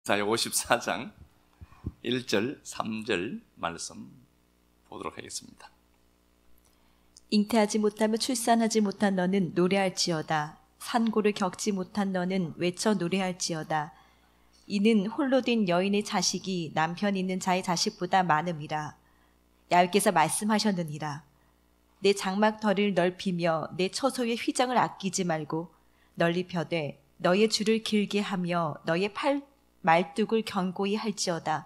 이사야 54장 1절 3절 말씀 보도록 하겠습니다. 잉태하지 못하며 출산하지 못한 너는 노래할지어다. 산고를 겪지 못한 너는 외쳐 노래할지어다. 이는 홀로 된 여인의 자식이 남편 있는 자의 자식보다 많음이라. 야훼께서 말씀하셨느니라. 내 장막터를 넓히며 내 처소의 휘장을 아끼지 말고 널리 펴되 너의 줄을 길게 하며 너의 말뚝을 견고히 할지어다.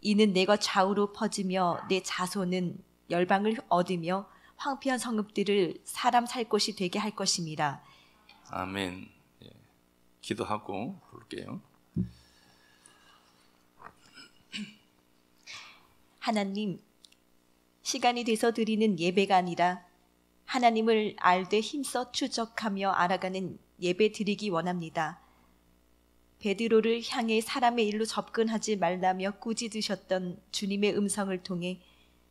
이는 내가 좌우로 퍼지며 내 자손은 열방을 얻으며 황폐한 성읍들을 사람 살 곳이 되게 할 것임이라. 아멘. 예, 기도하고 부를게요. 하나님, 시간이 돼서 드리는 예배가 아니라 하나님을 알되 힘써 추적하며 알아가는 예배 드리기 원합니다. 베드로를 향해 사람의 일로 접근하지 말라며 꾸짖으셨던 주님의 음성을 통해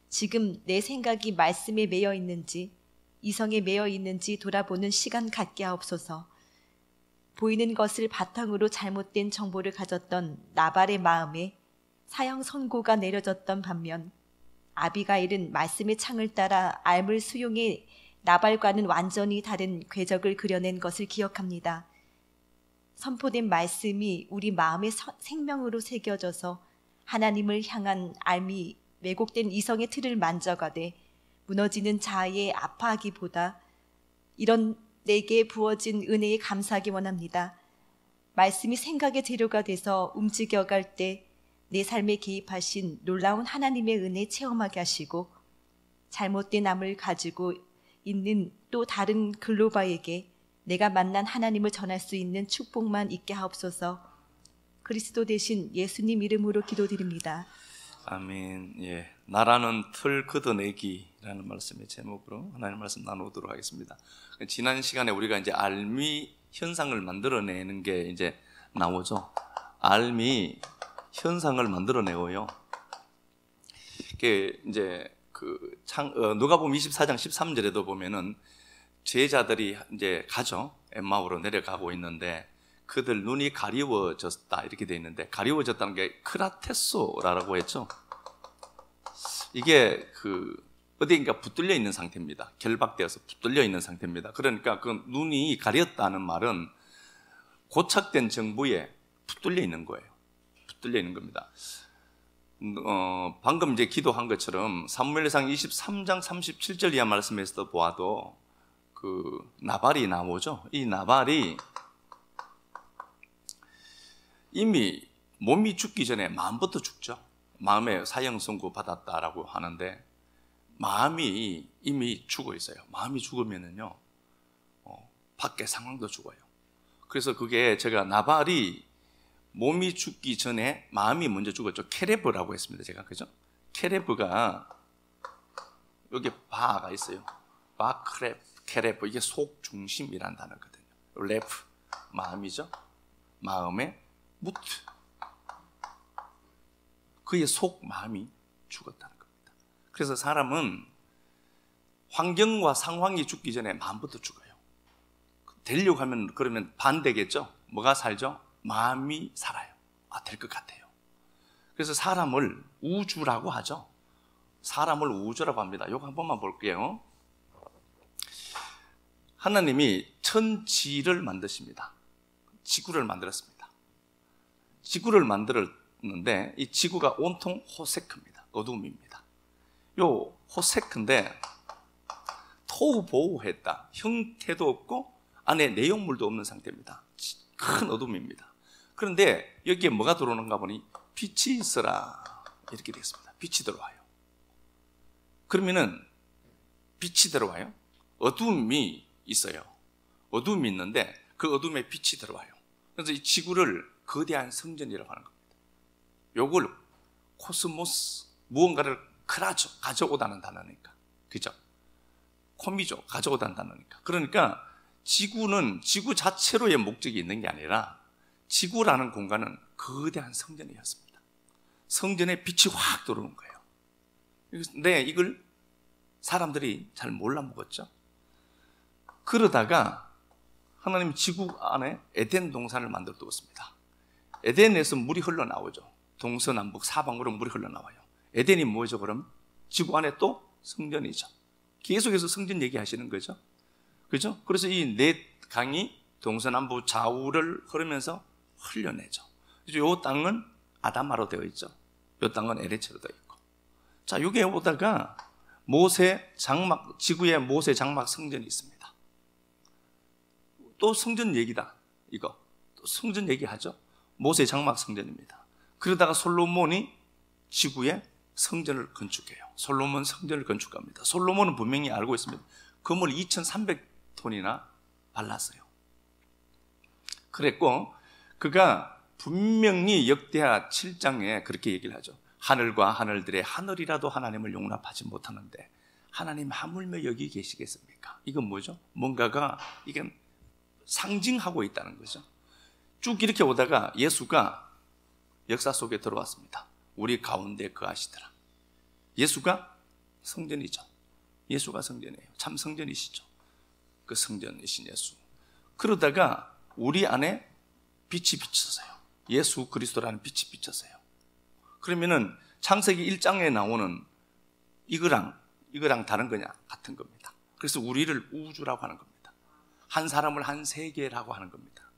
지금 내 생각이 말씀에 매여 있는지 이성에 매여 있는지 돌아보는 시간 갖게 하옵소서. 보이는 것을 바탕으로 잘못된 정보를 가졌던 나발의 마음에 사형 선고가 내려졌던 반면 아비가일은 말씀의 창을 따라 알물 수용해 나발과는 완전히 다른 궤적을 그려낸 것을 기억합니다. 선포된 말씀이 우리 마음의 생명으로 새겨져서 하나님을 향한 알미 왜곡된 이성의 틀을 만져가되 무너지는 자아에 아파하기보다 이런 내게 부어진 은혜에 감사하기 원합니다. 말씀이 생각의 재료가 돼서 움직여갈 때 내 삶에 개입하신 놀라운 하나님의 은혜 체험하게 하시고 잘못된 암을 가지고 있는 또 다른 글로바에게 내가 만난 하나님을 전할 수 있는 축복만 있게 하옵소서. 그리스도 대신 예수님 이름으로 기도드립니다. 아멘. 예, 나라는 틀 걷어내기라는 말씀의 제목으로 하나님 말씀 나누도록 하겠습니다. 지난 시간에 우리가 이제 알미 현상을 만들어내는 게 이제 나오죠. 알미 현상을 만들어내고요. 이게 이제 누가복음 24장 13절에도 보면은 제자들이 이제 가죠. 엠마오로 내려가고 있는데 그들 눈이 가리워졌다 이렇게 돼 있는데 가리워졌다는 게 크라테소라고 했죠. 이게 어디인가 붙들려 있는 상태입니다. 결박되어서 붙들려 있는 상태입니다. 그러니까 그 눈이 가렸다는 말은 고착된 정부에 붙들려 있는 거예요. 붙들려 있는 겁니다. 방금 이제 기도한 것처럼 사무엘상 23장 37절 이하 말씀에서도 보아도 나발이 나오죠. 이 나발이 이미 몸이 죽기 전에 마음부터 죽죠. 마음에 사형 선고 받았다라고 하는데 마음이 이미 죽어 있어요. 마음이 죽으면은요, 밖에 상황도 죽어요. 그래서 그게 제가 나발이 몸이 죽기 전에 마음이 먼저 죽었죠. 케레브라고 했습니다. 제가 그죠? 케레브가 여기 바가 있어요. 바 케레브 이게 속 중심이라는 단어거든요. 레프 마음이죠. 마음의 무트 그의 속 마음이 죽었다는 겁니다. 그래서 사람은 환경과 상황이 죽기 전에 마음부터 죽어요. 되려고 하면 그러면 반대겠죠. 뭐가 살죠? 마음이 살아요. 될 것 같아요. 그래서 사람을 우주라고 하죠. 사람을 우주라고 합니다. 이거 한 번만 볼게요. 하나님이 천지를 만드십니다. 지구를 만들었습니다. 지구를 만들었는데 이 지구가 온통 호세크입니다. 어둠입니다. 요 호세크인데 토우보우했다. 형태도 없고 안에 내용물도 없는 상태입니다. 큰 어둠입니다. 그런데 여기에 뭐가 들어오는가 보니 빛이 있어라 이렇게 되겠습니다. 빛이 들어와요. 그러면은 빛이 들어와요. 어둠이 있어요. 어둠이 있는데 그 어둠에 빛이 들어와요. 그래서 이 지구를 거대한 성전이라고 하는 겁니다. 요걸 코스모스, 무언가를 가져오다는 단어니까. 그죠? 코미죠. 가져오다는 단어니까. 그러니까 지구는 지구 자체로의 목적이 있는 게 아니라 지구라는 공간은 거대한 성전이었습니다. 성전에 빛이 확 들어오는 거예요. 근데 이걸 사람들이 잘 몰라 먹었죠. 그러다가 하나님 지구 안에 에덴 동산을 만들어 두었습니다. 에덴에서 물이 흘러나오죠. 동서남북 사방으로 물이 흘러나와요. 에덴이 뭐죠 그럼? 지구 안에 또 성전이죠. 계속해서 성전 얘기하시는 거죠. 그죠? 그래서 이 네 강이 동서남북 좌우를 흐르면서 흘려내죠. 이 땅은 아담아로 되어 있죠. 이 땅은 에레체로 되어 있고. 자, 여기에 오다가 모세 장막, 지구에 모세 장막 성전이 있습니다. 또 성전 얘기다. 이거. 또 성전 얘기하죠. 모세 장막 성전입니다. 그러다가 솔로몬이 지구에 성전을 건축해요. 솔로몬 성전을 건축합니다. 솔로몬은 분명히 알고 있습니다. 금을 2300톤이나 발랐어요. 그랬고 그가 분명히 역대하 7장에 그렇게 얘기를 하죠. 하늘과 하늘들의 하늘이라도 하나님을 용납하지 못하는데 하나님 하물며 여기 계시겠습니까? 이건 뭐죠? 뭔가가 이게 상징하고 있다는 거죠. 쭉 이렇게 오다가 예수가 역사 속에 들어왔습니다. 우리 가운데 거하시더라. 예수가 성전이죠. 예수가 성전이에요. 참 성전이시죠. 그 성전이신 예수. 그러다가 우리 안에 빛이 비쳤어요. 예수 그리스도라는 빛이 비쳤어요. 그러면은 창세기 1장에 나오는 이거랑 다른 거냐? 같은 겁니다. 그래서 우리를 우주라고 하는 겁니다. 한 사람을 한 세계라고 하는 겁니다.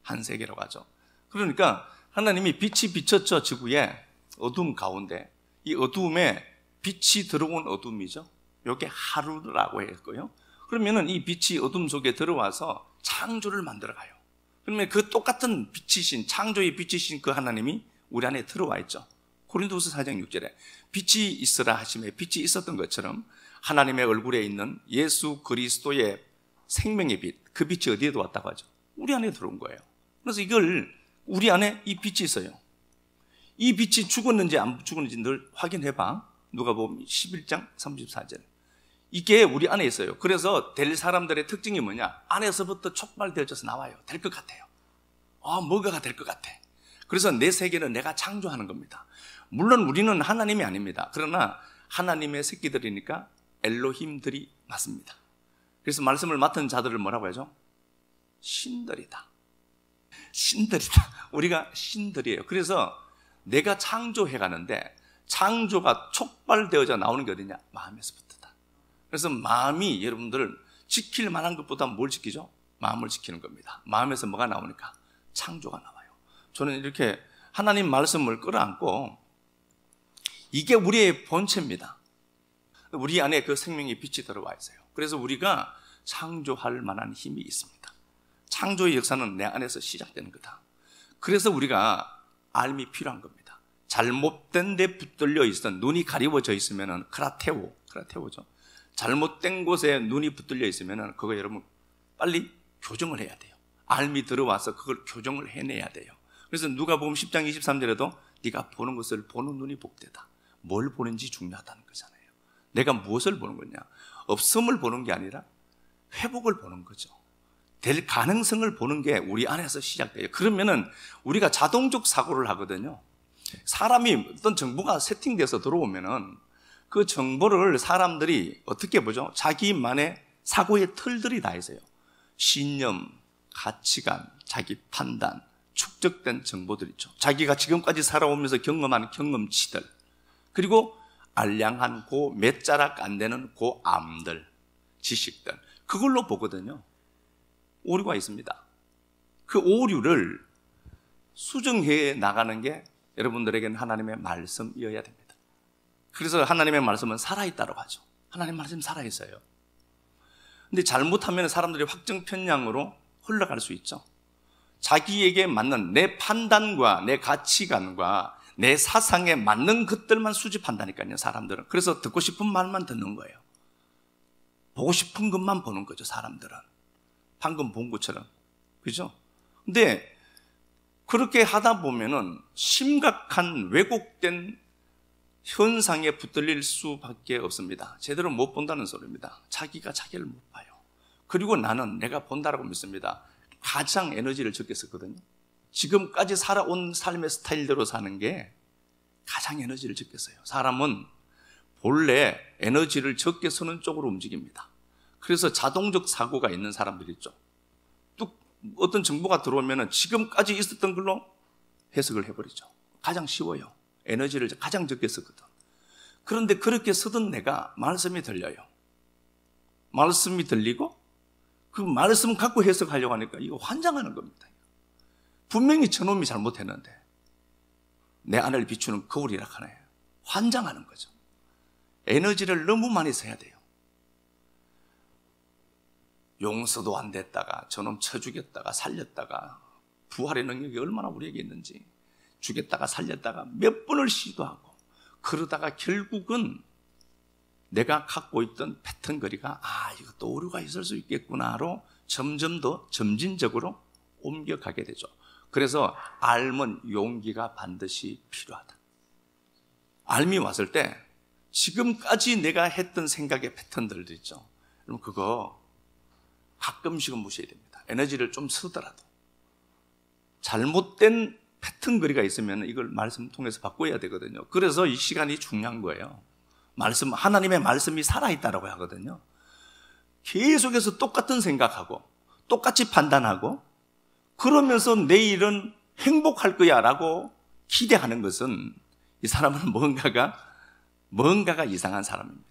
한 세계라고 하죠. 그러니까 하나님이 빛이 비쳤죠. 지구에 어둠 가운데. 이 어둠에 빛이 들어온 어둠이죠. 이게 하루라고 했고요. 그러면은 이 빛이 어둠 속에 들어와서 창조를 만들어가요. 그러면 그 똑같은 빛이신, 창조의 빛이신 그 하나님이 우리 안에 들어와 있죠. 고린도후서 4장 6절에 빛이 있으라 하심에 빛이 있었던 것처럼 하나님의 얼굴에 있는 예수 그리스도의 생명의 빛, 그 빛이 어디에 들어왔다고 하죠? 우리 안에 들어온 거예요. 그래서 이걸 우리 안에 이 빛이 있어요. 이 빛이 죽었는지 안 죽었는지 늘 확인해봐. 누가복음 11장 34절. 이게 우리 안에 있어요. 그래서 될 사람들의 특징이 뭐냐? 안에서부터 촉발되어져서 나와요. 될 것 같아요. 뭐가 될 것 같아. 그래서 내 세계는 내가 창조하는 겁니다. 물론 우리는 하나님이 아닙니다. 그러나 하나님의 새끼들이니까 엘로힘들이 맞습니다. 그래서 말씀을 맡은 자들을 뭐라고 하죠? 신들이다. 신들이다. 우리가 신들이에요. 그래서 내가 창조해 가는데 창조가 촉발되어져 나오는 게 어디냐? 마음에서부터다. 그래서 마음이 여러분들 지킬 만한 것보다 뭘 지키죠? 마음을 지키는 겁니다. 마음에서 뭐가 나오니까? 창조가 나와요. 저는 이렇게 하나님 말씀을 끌어안고 이게 우리의 본체입니다. 우리 안에 그 생명의 빛이 들어와 있어요. 그래서 우리가 창조할 만한 힘이 있습니다. 창조의 역사는 내 안에서 시작되는 거다. 그래서 우리가 알미 필요한 겁니다. 잘못된 데 붙들려 있던 눈이 가리워져 있으면 크라테오죠. 잘못된 곳에 눈이 붙들려 있으면 그거 여러분 빨리 교정을 해야 돼요. 알미 들어와서 그걸 교정을 해내야 돼요. 그래서 누가복음 10장 23절에도 네가 보는 것을 보는 눈이 복되다. 뭘 보는지 중요하다는 거잖아요. 내가 무엇을 보는 거냐? 없음을 보는 게 아니라 회복을 보는 거죠. 될 가능성을 보는 게 우리 안에서 시작돼요. 그러면은 우리가 자동적 사고를 하거든요. 사람이 어떤 정보가 세팅돼서 들어오면은 그 정보를 사람들이 어떻게 보죠? 자기만의 사고의 틀들이 다 있어요. 신념, 가치관, 자기 판단, 축적된 정보들 있죠. 자기가 지금까지 살아오면서 경험한 경험치들, 그리고 알량한 몇 자락 안 되는 암들, 지식들, 그걸로 보거든요. 오류가 있습니다. 그 오류를 수정해 나가는 게 여러분들에게는 하나님의 말씀이어야 됩니다. 그래서 하나님의 말씀은 살아있다고 하죠. 하나님의 말씀이 살아있어요. 근데 잘못하면 사람들이 확정 편향으로 흘러갈 수 있죠. 자기에게 맞는 내 판단과 내 가치관과 내 사상에 맞는 것들만 수집한다니까요, 사람들은. 그래서 듣고 싶은 말만 듣는 거예요. 보고 싶은 것만 보는 거죠, 사람들은. 방금 본 것처럼. 그죠? 근데 그렇게 하다 보면은 심각한 왜곡된 현상에 붙들릴 수밖에 없습니다. 제대로 못 본다는 소리입니다. 자기가 자기를 못 봐요. 그리고 나는 내가 본다라고 믿습니다. 가장 에너지를 적게 썼거든요. 지금까지 살아온 삶의 스타일대로 사는 게 가장 에너지를 적게 써요. 사람은 본래 에너지를 적게 쓰는 쪽으로 움직입니다. 그래서 자동적 사고가 있는 사람들이 있죠. 또 어떤 정보가 들어오면 지금까지 있었던 걸로 해석을 해버리죠. 가장 쉬워요. 에너지를 가장 적게 쓰거든. 그런데 그렇게 쓰던 내가 말씀이 들려요. 말씀이 들리고 그 말씀 갖고 해석하려고 하니까 이거 환장하는 겁니다. 분명히 저놈이 잘못했는데 내 안을 비추는 거울이라 하나요. 환장하는 거죠. 에너지를 너무 많이 써야 돼요. 용서도 안 됐다가 저놈 쳐 죽였다가 살렸다가 부활의 능력이 얼마나 우리에게 있는지 죽였다가 살렸다가 몇 번을 시도하고 그러다가 결국은 내가 갖고 있던 패턴거리가 이것도 오류가 있을 수 있겠구나로 점점 더 점진적으로 옮겨가게 되죠. 그래서 알면 용기가 반드시 필요하다. 알미 왔을 때 지금까지 내가 했던 생각의 패턴들 있죠. 그럼 그거 가끔씩은 무시해야 됩니다. 에너지를 좀 쓰더라도 잘못된 패턴거리가 있으면 이걸 말씀 통해서 바꿔야 되거든요. 그래서 이 시간이 중요한 거예요. 하나님의 말씀이 살아있다라고 하거든요. 계속해서 똑같은 생각하고 똑같이 판단하고 그러면서 내일은 행복할 거야 라고 기대하는 것은 이 사람은 뭔가가 이상한 사람입니다.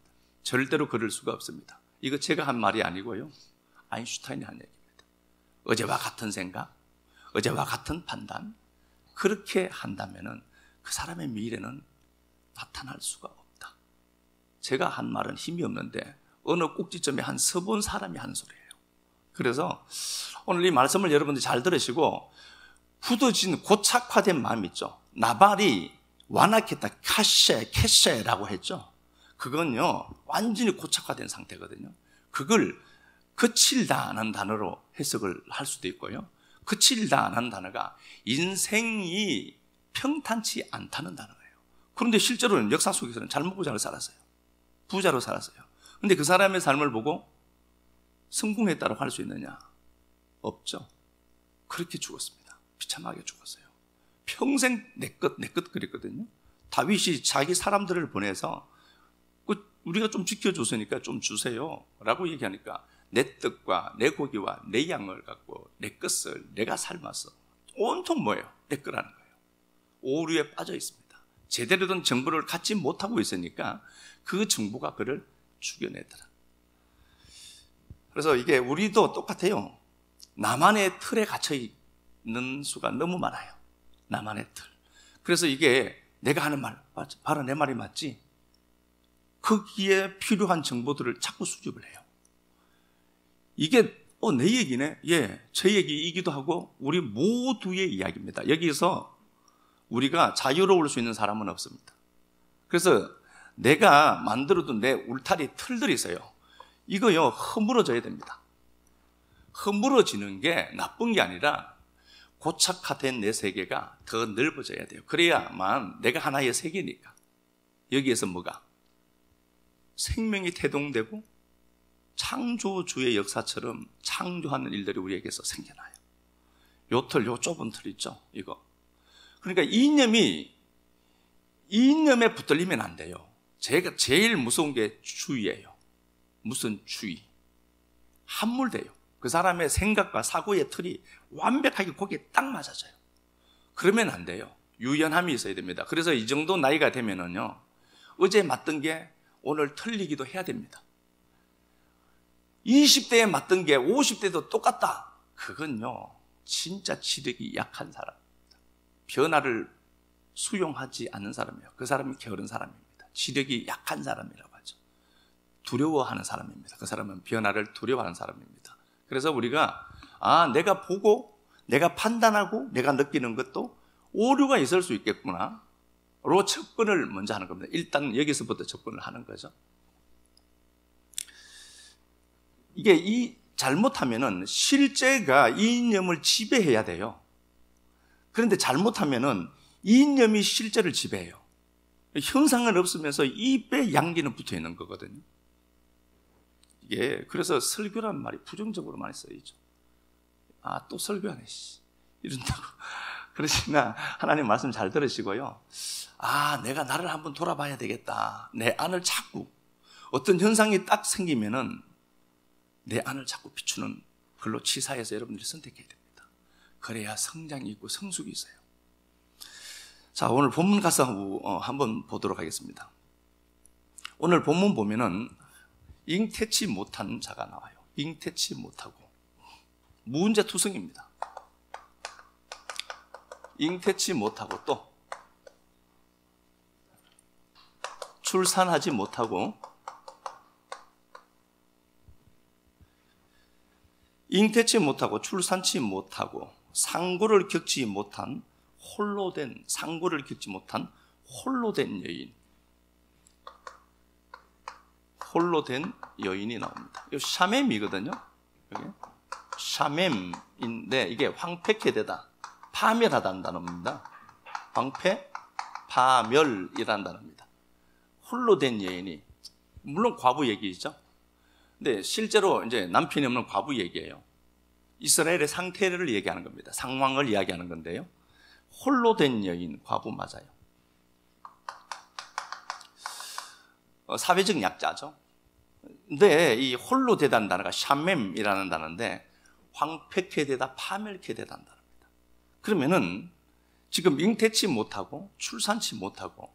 절대로 그럴 수가 없습니다. 이거 제가 한 말이 아니고요. 아인슈타인이 한 얘기입니다. 어제와 같은 생각, 어제와 같은 판단, 그렇게 한다면 그 사람의 미래는 나타날 수가 없다. 제가 한 말은 힘이 없는데 어느 꼭지점에 한 서본 사람이 한 소리예요. 그래서 오늘 이 말씀을 여러분들이 잘 들으시고 굳어진 고착화된 마음 있죠. 나발이 완악했다, 캐셰라고 했죠. 그건요 완전히 고착화된 상태거든요. 그걸 거칠다는 단어로 해석을 할 수도 있고요. 거칠다는 단어가 인생이 평탄치 않다는 단어예요. 그런데 실제로는 역사 속에서는 잘 먹고 잘 살았어요. 부자로 살았어요. 그런데 그 사람의 삶을 보고 성공했다고 할 수 있느냐? 없죠. 그렇게 죽었습니다. 비참하게 죽었어요. 평생 내 것 그랬거든요. 다윗이 자기 사람들을 보내서 우리가 좀 지켜줬으니까 좀 주세요 라고 얘기하니까 내 떡과 내 고기와 내 양을 갖고 내 것을 내가 삶아서 온통 뭐예요? 내 거라는 거예요. 오류에 빠져 있습니다. 제대로 된 정보를 갖지 못하고 있으니까 그 정보가 그를 죽여내더라. 그래서 이게 우리도 똑같아요. 나만의 틀에 갇혀 있는 수가 너무 많아요. 나만의 틀. 그래서 이게 내가 하는 말, 바로 내 말이 맞지? 거기에 필요한 정보들을 자꾸 수집을 해요. 이게 내 얘기네? 예, 제 얘기이기도 하고 우리 모두의 이야기입니다. 여기서 우리가 자유로울 수 있는 사람은 없습니다. 그래서 내가 만들어둔 내 울타리 틀들이 있어요. 이거요 허물어져야 됩니다. 허물어지는 게 나쁜 게 아니라 고착화된 내 세계가 더 넓어져야 돼요. 그래야만 내가 하나의 세계니까. 여기에서 뭐가? 생명이 태동되고 창조주의 역사처럼 창조하는 일들이 우리에게서 생겨나요. 요 좁은 틀 있죠, 이거. 그러니까 이념에 붙들리면 안 돼요. 제가 제일 무서운 게 주의예요. 무슨 주의? 함몰돼요. 그 사람의 생각과 사고의 틀이 완벽하게 거기에 딱 맞아져요. 그러면 안 돼요. 유연함이 있어야 됩니다. 그래서 이 정도 나이가 되면은요, 어제 맞던 게 오늘 틀리기도 해야 됩니다. 20대에 맞던 게 50대도 똑같다. 그건요, 진짜 지력이 약한 사람입니다. 변화를 수용하지 않는 사람이에요. 그 사람이 게으른 사람입니다. 지력이 약한 사람이라고 하죠. 두려워하는 사람입니다. 그 사람은 변화를 두려워하는 사람입니다. 그래서 우리가 내가 보고 내가 판단하고 내가 느끼는 것도 오류가 있을 수 있겠구나 로 접근을 먼저 하는 겁니다. 일단 여기서부터 접근을 하는 거죠. 이게 잘못하면은 실제가 이 이념을 지배해야 돼요. 그런데 잘못하면은 이 이념이 실제를 지배해요. 현상은 없으면서 입에 양기는 붙어 있는 거거든요. 이게 그래서 설교란 말이 부정적으로 많이 쓰이죠. 또 설교하네 이런다고 그러시나 하나님 말씀 잘 들으시고요. 내가 나를 한번 돌아봐야 되겠다. 내 안을 자꾸 어떤 현상이 딱 생기면은 내 안을 자꾸 비추는 글로 치사해서 여러분들이 선택해야 됩니다. 그래야 성장이 있고 성숙이 있어요. 자, 오늘 본문 가서 한번 보도록 하겠습니다. 오늘 본문 보면은 잉태치 못한 자가 나와요. 잉태치 못하고 무은재투성입니다. 잉태치 못하고 또 출산하지 못하고 잉태치 못하고 출산치 못하고 상고를 겪지 못한 상고를 겪지 못한 홀로 된 여인. 홀로 된 여인이 나옵니다. 이 샤멤이거든요. 여기 샤멤인데 이게 황폐케되다, 파멸하다는 단어입니다. 황폐, 파멸이라는 단어입니다. 홀로 된 여인이, 물론 과부 얘기죠. 근데 실제로 이제 남편이 없는 과부 얘기예요. 이스라엘의 상태를 얘기하는 겁니다. 상황을 이야기하는 건데요. 홀로 된 여인, 과부 맞아요. 사회적 약자죠. 근데 이 홀로 되다는 단어가 샤멤이라는 단어인데 황폐케 되다, 파멸케 되다는 단어입니다. 그러면은 지금 잉태치 못하고 출산치 못하고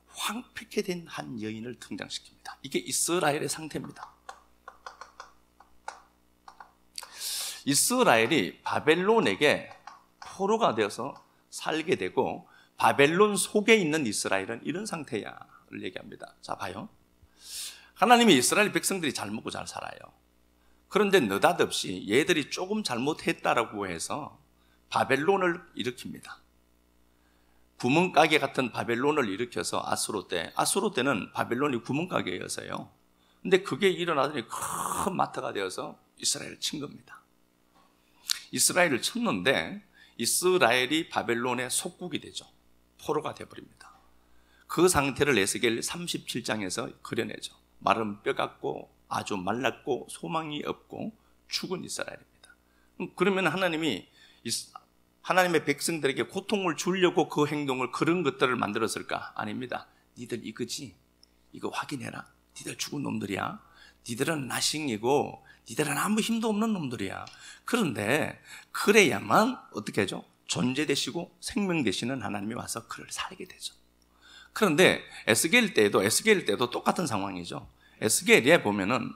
황폐케 된 한 여인을 등장시킵니다. 이게 이스라엘의 상태입니다. 이스라엘이 바벨론에게 포로가 되어서 살게 되고 바벨론 속에 있는 이스라엘은 이런 상태야를 얘기합니다. 자, 봐요. 하나님이 이스라엘 백성들이 잘 먹고 잘 살아요. 그런데 느닷없이 얘들이 조금 잘못했다라고 해서 바벨론을 일으킵니다. 구멍가게 같은 바벨론을 일으켜서 아수르 때는 바벨론이 구멍가게여서요. 근데 그게 일어나더니 큰 마트가 되어서 이스라엘을 친 겁니다. 이스라엘을 쳤는데 이스라엘이 바벨론의 속국이 되죠. 포로가 되어버립니다. 그 상태를 에스겔 37장에서 그려내죠. 마른 뼈 같고 아주 말랐고 소망이 없고 죽은 이스라엘입니다. 그러면 하나님의 백성들에게 고통을 주려고 그 행동을, 그런 것들을 만들었을까? 아닙니다. 니들 이거지? 이거 확인해라. 니들 죽은 놈들이야. 니들은 나싱이고 니들은 아무 힘도 없는 놈들이야. 그런데 그래야만 어떻게 하죠? 존재 되시고 생명 되시는 하나님이 와서 그를 살게 되죠. 그런데 에스겔 때도 똑같은 상황이죠. 에스겔에 보면은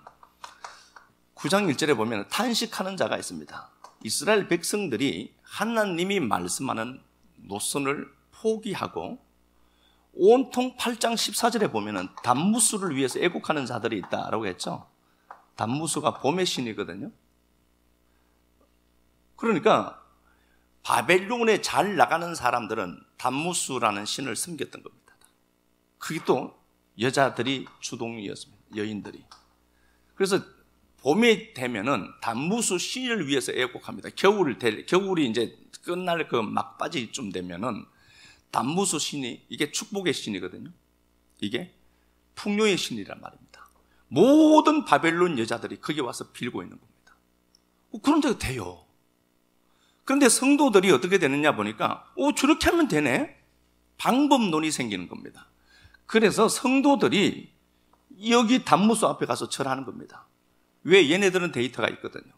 9장 1절에 보면 탄식하는 자가 있습니다. 이스라엘 백성들이 하나님이 말씀하는 노선을 포기하고 온통 8장 14절에 보면은 단무수를 위해서 애국하는 자들이 있다라고 했죠. 단무수가 봄의 신이거든요. 그러니까 바벨론에 잘 나가는 사람들은 단무수라는 신을 섬겼던 겁니다. 그게 또 여자들이 주동이었습니다. 여인들이. 그래서 봄이 되면은 단무수 신을 위해서 애국합니다. 겨울이 이제 끝날 그 막바지쯤 되면은 단무수 신이, 이게 축복의 신이거든요. 이게 풍요의 신이란 말입니다. 모든 바벨론 여자들이 거기 와서 빌고 있는 겁니다. 그런데 돼요. 그런데 성도들이 어떻게 되느냐 보니까 저렇게 하면 되네? 방법론이 생기는 겁니다. 그래서 성도들이 여기 단무수 앞에 가서 절하는 겁니다. 왜? 얘네들은 데이터가 있거든요.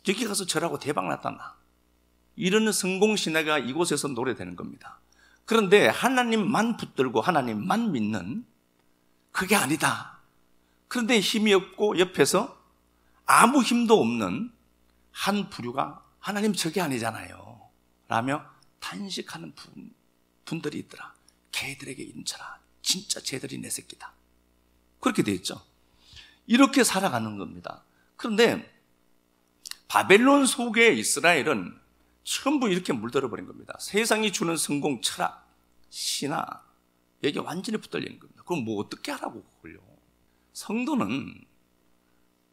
여기 가서 절하고 대박 났단다. 이런 성공신화가 이곳에서 노래되는 겁니다. 그런데 하나님만 붙들고 하나님만 믿는, 그게 아니다. 그런데 힘이 없고 옆에서 아무 힘도 없는 한 부류가 하나님 저게 아니잖아요 라며 탄식하는 분들이 있더라. 걔들에게 인쳐라. 진짜 쟤들이 내 새끼다. 그렇게 돼 있죠. 이렇게 살아가는 겁니다. 그런데 바벨론 속의 이스라엘은 전부 이렇게 물들어 버린 겁니다. 세상이 주는 성공, 철학, 신화, 여기 완전히 붙들리는 겁니다. 그럼 뭐 어떻게 하라고 그걸요? 성도는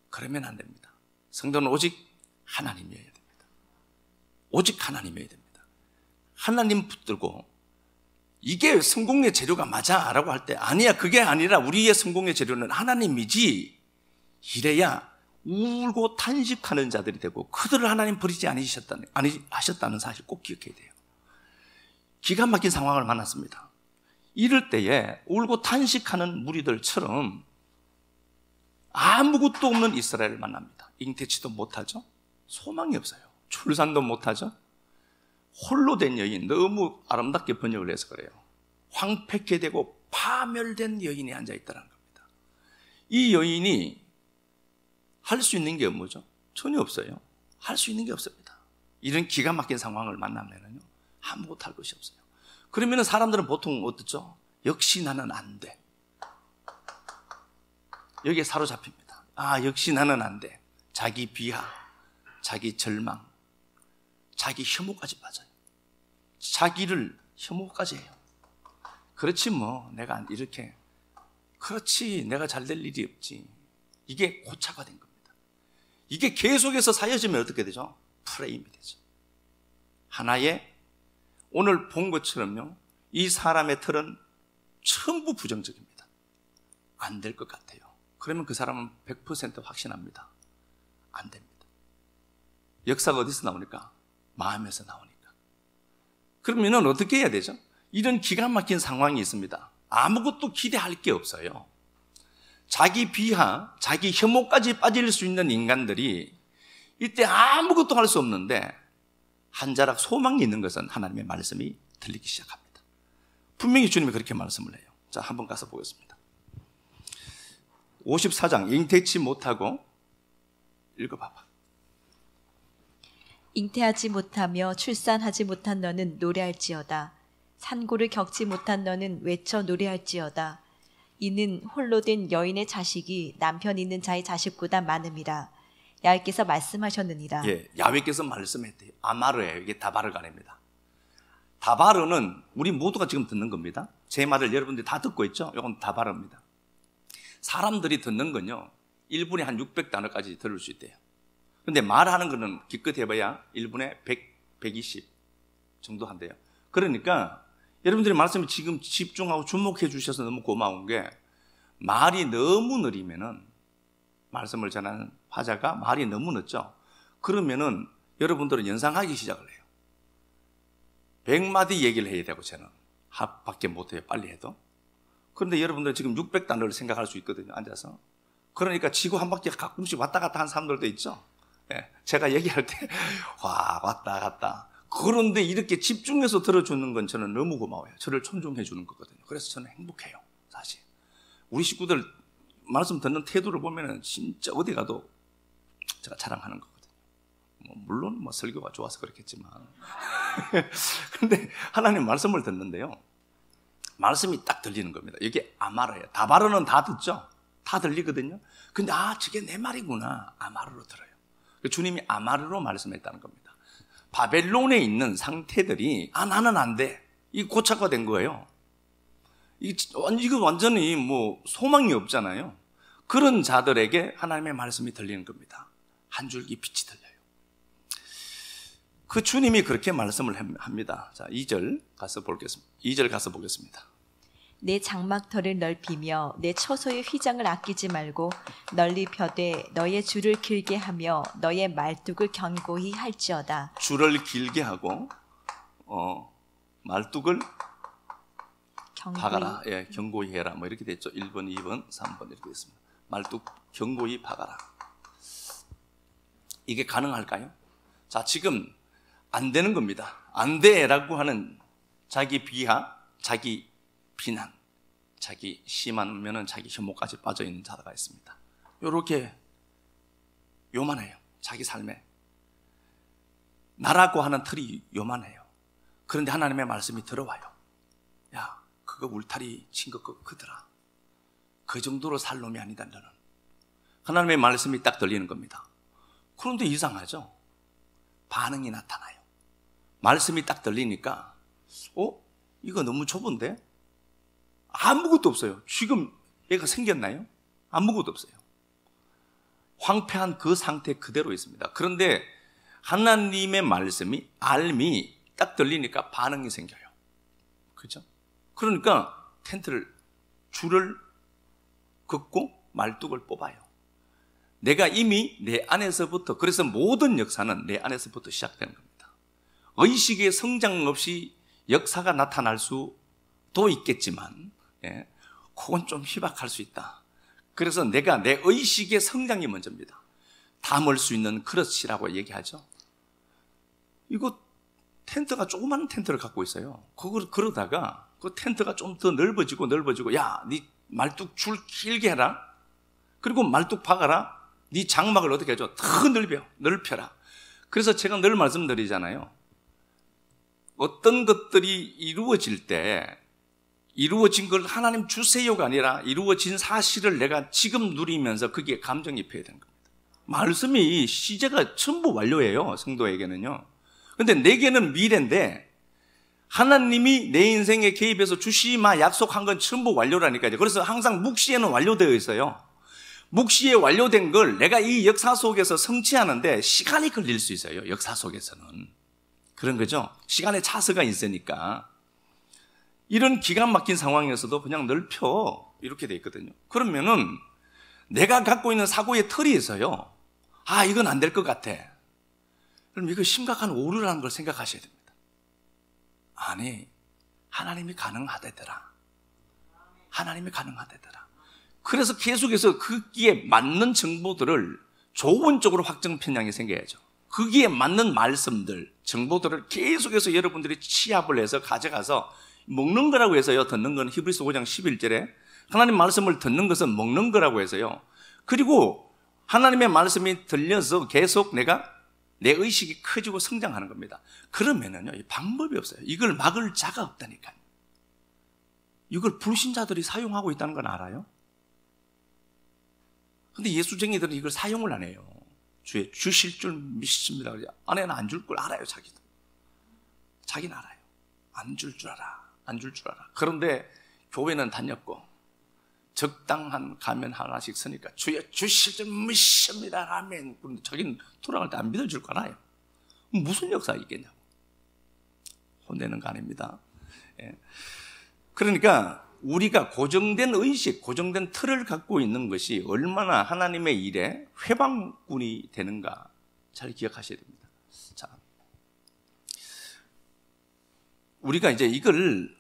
그러면 안 됩니다. 성도는 오직 하나님이어야 됩니다. 오직 하나님이어야 됩니다. 하나님 붙들고, 이게 성공의 재료가 맞아 라고 할 때, 아니야, 그게 아니라 우리의 성공의 재료는 하나님이지, 이래야 울고 탄식하는 자들이 되고, 그들을 하나님 버리지 하셨다는 사실 꼭 기억해야 돼요. 기가 막힌 상황을 만났습니다. 이럴 때에 울고 탄식하는 무리들처럼 아무것도 없는 이스라엘을 만납니다. 잉태치도 못하죠. 소망이 없어요. 출산도 못하죠. 홀로 된 여인, 너무 아름답게 번역을 해서 그래요. 황폐케 되고 파멸된 여인이 앉아있다는 겁니다. 이 여인이 할 수 있는 게 뭐죠? 전혀 없어요. 할 수 있는 게 없습니다. 이런 기가 막힌 상황을 만나면요, 아무것도 할 것이 없어요. 그러면 사람들은 보통 어떻죠? 역시 나는 안 돼. 여기에 사로잡힙니다. 아, 역시 나는 안 돼. 자기 비하, 자기 절망, 자기 혐오까지 빠져요. 자기를 혐오까지 해요. 그렇지 뭐 내가 이렇게, 그렇지 내가 잘 될 일이 없지. 이게 고착화 된 겁니다. 이게 계속해서 사여지면 어떻게 되죠? 프레임이 되죠. 하나의, 오늘 본 것처럼요, 이 사람의 틀은 전부 부정적입니다. 안 될 것 같아요. 그러면 그 사람은 100% 확신합니다. 안 됩니다. 역사가 어디서 나오니까? 마음에서 나오니까. 그러면 어떻게 해야 되죠? 이런 기가 막힌 상황이 있습니다. 아무것도 기대할 게 없어요. 자기 비하, 자기 혐오까지 빠질 수 있는 인간들이 이때 아무것도 할 수 없는데 한 자락 소망이 있는 것은 하나님의 말씀이 들리기 시작합니다. 분명히 주님이 그렇게 말씀을 해요. 자, 한번 가서 보겠습니다. 54장, 잉태치 못하고, 읽어봐봐. 잉태하지 못하며 출산하지 못한 너는 노래할지어다. 산고를 겪지 못한 너는 외쳐 노래할지어다. 이는 홀로 된 여인의 자식이 남편 있는 자의 자식보다 많음이라. 야훼께서 말씀하셨느니라. 예, 야훼께서 말씀했대요. 아마르예요. 이게 다바르가 아닙니다. 다바르는 우리 모두가 지금 듣는 겁니다. 제 말을 여러분들이 다 듣고 있죠? 이건 다바르입니다. 사람들이 듣는 건요, 1분에 한 600단어까지 들을 수 있대요. 근데 말하는 거는 기껏 해봐야 1분에 100, 120 정도 한대요. 그러니까 여러분들이 말씀에 지금 집중하고 주목해 주셔서 너무 고마운 게, 말이 너무 느리면은, 말씀을 전하는 화자가 말이 너무 늦죠? 그러면은 여러분들은 연상하기 시작을 해요. 100마디 얘기를 해야 되고 저는 밖에 못해요. 빨리 해도. 그런데 여러분들 지금 600단어를 생각할 수 있거든요. 앉아서. 그러니까 지구 한 바퀴 가끔씩 왔다 갔다 한 사람들도 있죠. 예, 제가 얘기할 때 왔다 갔다. 그런데 이렇게 집중해서 들어주는 건 저는 너무 고마워요. 저를 존중해 주는 거거든요. 그래서 저는 행복해요. 사실 우리 식구들 말씀 듣는 태도를 보면은 진짜 어디 가도 제가 자랑하는 거거든요. 물론 설교가 좋아서 그렇겠지만 그런데 하나님 말씀을 듣는데요, 말씀이 딱 들리는 겁니다. 이게 아마르예요. 다바르는 다 듣죠? 다 들리거든요. 근데 저게 내 말이구나. 아마르로 들어요. 주님이 아마르로 말씀했다는 겁니다. 바벨론에 있는 상태들이 나는 안 돼. 이 고착화된 거예요. 이거 완전히 소망이 없잖아요. 그런 자들에게 하나님의 말씀이 들리는 겁니다. 한 줄기 빛이 들려요. 그 주님이 그렇게 말씀을 합니다. 자, 2절 가서 보겠습니다. 2절 가서 보겠습니다. 내 장막터를 넓히며 내 처소의 휘장을 아끼지 말고 널리 펴되 너의 줄을 길게 하며 너의 말뚝을 견고히 할지어다. 줄을 길게 하고 말뚝을 박아라. 예, 견고히 해라. 이렇게 됐죠. 1번, 2번, 3번 이렇게 됐습니다. 말뚝 견고히 박아라. 이게 가능할까요? 자, 지금 안 되는 겁니다. 안 돼라고 하는 자기 비하, 자기 비난, 자기 심하면은 자기 혐오까지 빠져 있는 자가 있습니다. 요렇게 요만해요. 자기 삶에 나라고 하는 틀이 요만해요. 그런데 하나님의 말씀이 들어와요. 야, 그거 울타리 친 거 크더라. 그 정도로 살 놈이 아니다 너는. 하나님의 말씀이 딱 들리는 겁니다. 그런데 이상하죠? 반응이 나타나요. 말씀이 딱 들리니까 이거 너무 좁은데? 아무것도 없어요. 지금 얘가 생겼나요? 아무것도 없어요. 황폐한 그 상태 그대로 있습니다. 그런데 하나님의 말씀이, 알미 딱 들리니까 반응이 생겨요. 그렇죠? 그러니까 줄을 긋고 말뚝을 뽑아요. 내가 이미 내 안에서부터, 그래서 모든 역사는 내 안에서부터 시작되는 겁니다. 의식의 성장 없이 역사가 나타날 수도 있겠지만, 그건 좀 희박할 수 있다. 그래서 내가 내 의식의 성장이 먼저입니다. 담을 수 있는 그릇이라고 얘기하죠. 이거 텐트가 조그마한 텐트를 갖고 있어요. 그러다가 그 텐트가 좀 더 넓어지고 야, 네 말뚝 줄 길게 해라. 그리고 말뚝 박아라. 네 장막을 어떻게 해줘? 더 넓혀라. 그래서 제가 늘 말씀드리잖아요. 어떤 것들이 이루어질 때 이루어진 걸 하나님 주세요가 아니라 이루어진 사실을 내가 지금 누리면서 거기에 감정이입해야 되는 겁니다. 말씀이 시제가 전부 완료예요. 성도에게는요. 근데 내게는 미래인데 하나님이 내 인생에 개입해서 주시마 약속한 건 전부 완료라니까요. 그래서 항상 묵시에는 완료되어 있어요. 묵시에 완료된 걸 내가 이 역사 속에서 성취하는데 시간이 걸릴 수 있어요. 역사 속에서는. 그런 거죠. 시간의 차스가 있으니까. 이런 기가 막힌 상황에서도 그냥 넓혀 이렇게 돼 있거든요. 그러면은 내가 갖고 있는 사고의 틀이 있어요. 아, 이건 안 될 것 같아. 그럼 이거 심각한 오류라는 걸 생각하셔야 됩니다. 아니, 하나님이 가능하대더라. 하나님이 가능하대더라. 그래서 계속해서 거기에 맞는 정보들을 좋은 쪽으로 확정 편향이 생겨야죠. 거기에 맞는 말씀들, 정보들을 계속해서 여러분들이 취합을 해서 가져가서 먹는 거라고 해서요. 듣는 건 히브리서 5장 11절에 하나님 말씀을 듣는 것은 먹는 거라고 해서요. 그리고 하나님의 말씀이 들려서 계속 내가 내 의식이 커지고 성장하는 겁니다. 그러면은요, 방법이 없어요. 이걸 막을 자가 없다니까요. 이걸 불신자들이 사용하고 있다는 건 알아요? 근데 예수쟁이들은 이걸 사용을 안 해요. 주실 줄 믿습니다. 아내는 안 줄 걸 알아요, 자기도. 자기는 알아요. 안 줄 줄 알아. 안 줄 줄 알아. 그런데 교회는 다녔고 적당한 가면 하나씩 쓰니까 주여 주실 줄 믿습니다. 아멘. 그런데 자기는 돌아갈 때 안 믿어줄 거 알아요. 무슨 역사가 있겠냐고. 혼내는 거 아닙니다. 예. 그러니까 우리가 고정된 의식, 고정된 틀을 갖고 있는 것이 얼마나 하나님의 일에 회방꾼이 되는가 잘 기억하셔야 됩니다. 자, 우리가 이제 이걸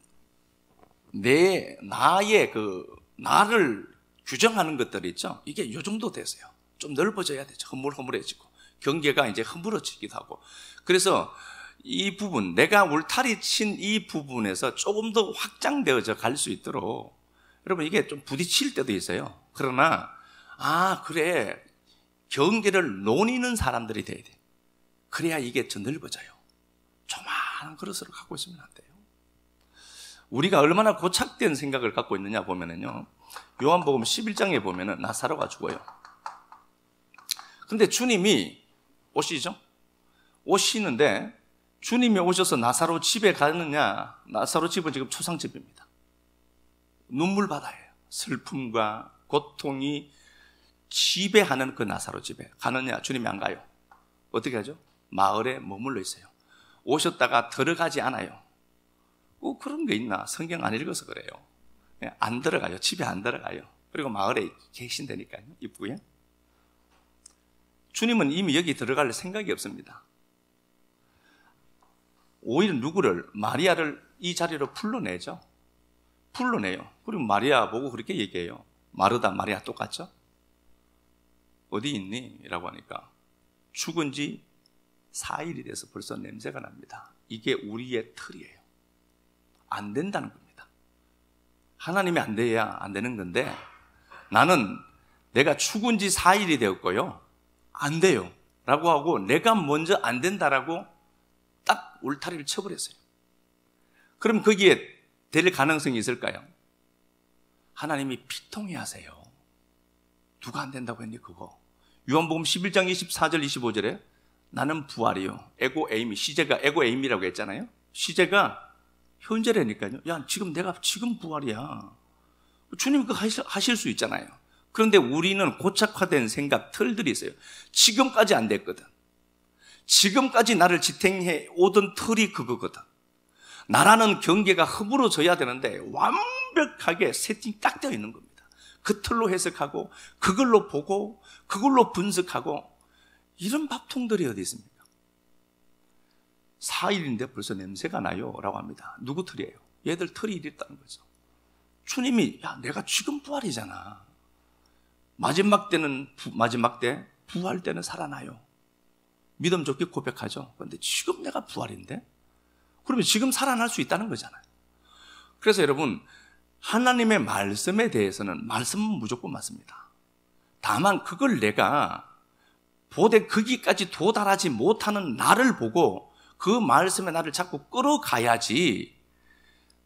나를 규정하는 것들이 있죠. 이게 이 정도 되세요. 좀 넓어져야 되죠. 허물허물해지고 경계가 이제 허물어지기도 하고. 그래서 이 부분, 내가 울타리 친 이 부분에서 조금 더 확장되어져 갈 수 있도록 여러분 이게 좀 부딪힐 때도 있어요. 그러나 그래, 경계를 노리는 사람들이 돼야 돼. 그래야 이게 더 넓어져요. 조그마한 그릇을 갖고 있으면 안 돼요. 우리가 얼마나 고착된 생각을 갖고 있느냐 보면은요, 요한복음 11장에 보면은 나사로가 죽어요. 근데 주님이 오시는데 주님이 오셔서 나사로 집에 가느냐? 나사로 집은 지금 초상집입니다. 눈물바다예요. 슬픔과 고통이 지배하는 그 나사로 집에 가느냐? 주님이 안 가요. 어떻게 하죠? 마을에 머물러 있어요. 오셨다가 들어가지 않아요. 그런 게 있나? 성경 안 읽어서 그래요. 안 들어가요. 집에 안 들어가요. 그리고 마을에 계신다니까요. 입구에. 주님은 이미 여기 들어갈 생각이 없습니다. 오히려 마리아를 이 자리로 불러내죠. 불러내요. 그리고 마리아 보고 그렇게 얘기해요. 마르다, 마리아 똑같죠? 어디 있니? 라고 하니까 죽은 지 4일이 돼서 벌써 냄새가 납니다. 이게 우리의 틀이에요. 안 된다는 겁니다. 하나님이 안 돼야 안 되는 건데 나는 내가 죽은 지 4일이 되었고요. 안 돼요. 라고 하고 내가 먼저 안 된다라고 딱 울타리를 쳐버렸어요. 그럼 거기에 될 가능성이 있을까요? 하나님이 피통해 하세요. 누가 안 된다고 했니 그거? 요한복음 11장 24절 25절에 나는 부활이요. 에고 에이미, 시제가 에고 에이미라고 했잖아요. 시제가 현재라니까요. 야, 내가 지금 부활이야. 주님 그거 하실 수 있잖아요. 그런데 우리는 고착화된 생각, 틀들이 있어요. 지금까지 안 됐거든. 지금까지 나를 지탱해 오던 틀이 그거거든. 나라는 경계가 허물어져야 되는데 완벽하게 세팅이 딱 되어 있는 겁니다. 그 틀로 해석하고 그걸로 보고 그걸로 분석하고 이런 밥통들이 어디 있습니까? 4일인데 벌써 냄새가 나요 라고 합니다. 누구 틀이에요? 얘들 틀이 이랬다는 거죠. 주님이 내가 지금 부활이잖아. 마지막 때 부활 때는 살아나요. 믿음 좋게 고백하죠. 그런데 지금 내가 부활인데 그러면 지금 살아날 수 있다는 거잖아요. 그래서 여러분, 하나님의 말씀에 대해서는 말씀은 무조건 맞습니다. 다만 그걸 내가 보되 거기까지 도달하지 못하는 나를 보고 그 말씀에 나를 자꾸 끌어가야지,